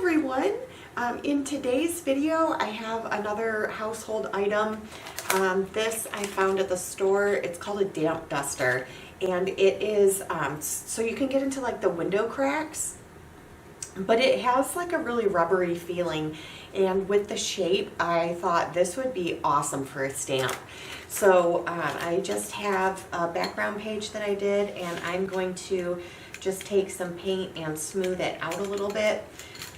everyone. In today's video I have another household item. This I found at the store. It's called a damp duster, and it is so you can get into like the window cracks, but it has like a really rubbery feeling, and with the shape I thought this would be awesome for a stamp. So I just have a background page that I did, and I'm going to just take some paint and smooth it out a little bit,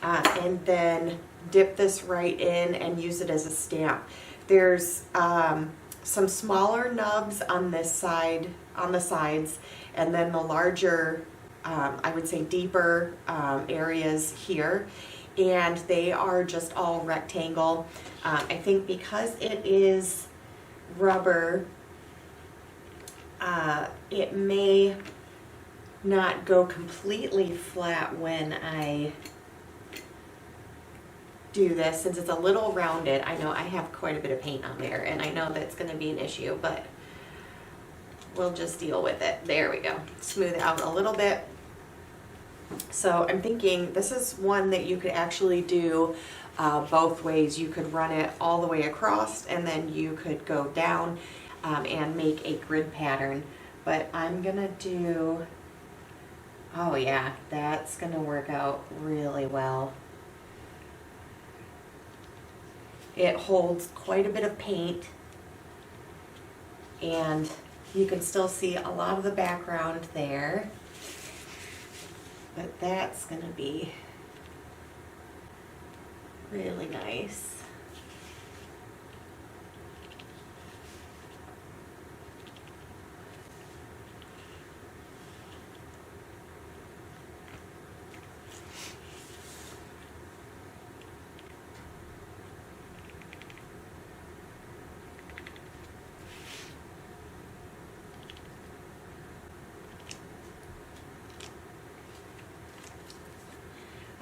and then dip this right in and use it as a stamp. There's some smaller nubs on this side, on the sides, and then the larger, I would say deeper areas here, and they are just all rectangle. I think because it is rubber, it may not go completely flat when I do this, since it's a little rounded. I know I have quite a bit of paint on there, and I know that's going to be an issue, but we'll just deal with it. There we go. Smooth it out a little bit. So I'm thinking this is one that you could actually do both ways. You could run it all the way across, and then you could go down and make a grid pattern. But I'm gonna do, oh yeah, that's gonna work out really well. It holds quite a bit of paint, and you can still see a lot of the background there, but that's gonna be really nice.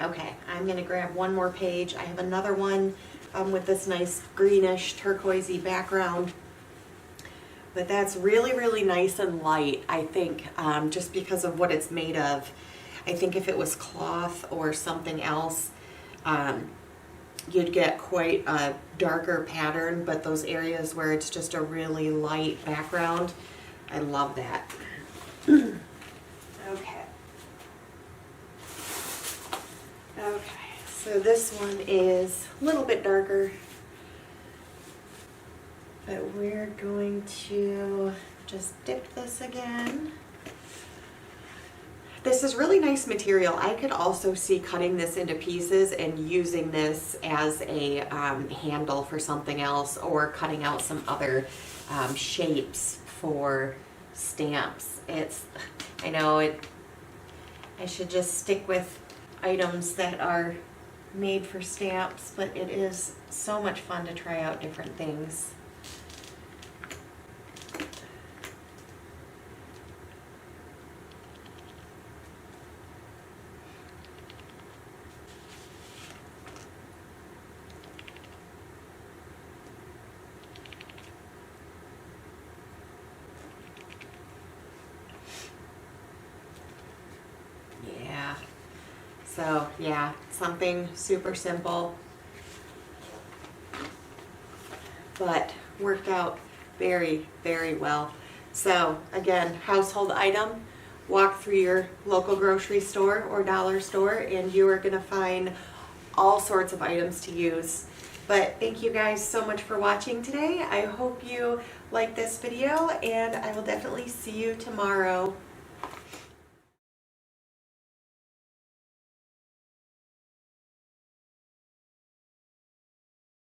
Okay, I'm gonna grab one more page. I have another one with this nice greenish turquoisey background, but that's really, really nice and light, I think, just because of what it's made of. I think if it was cloth or something else, you'd get quite a darker pattern, but those areas where it's just a really light background, I love that. Okay. Okay, so this one is a little bit darker, but we're going to just dip this again. This is really nice material. I could also see cutting this into pieces and using this as a handle for something else, or cutting out some other shapes for stamps. I know I should just stick with items that are made for stamps, but it is so much fun to try out different things. So yeah, something super simple, but worked out very, very well. So again, household item. Walk through your local grocery store or dollar store, and you are going to find all sorts of items to use. But thank you guys so much for watching today. I hope you like this video, and I will definitely see you tomorrow.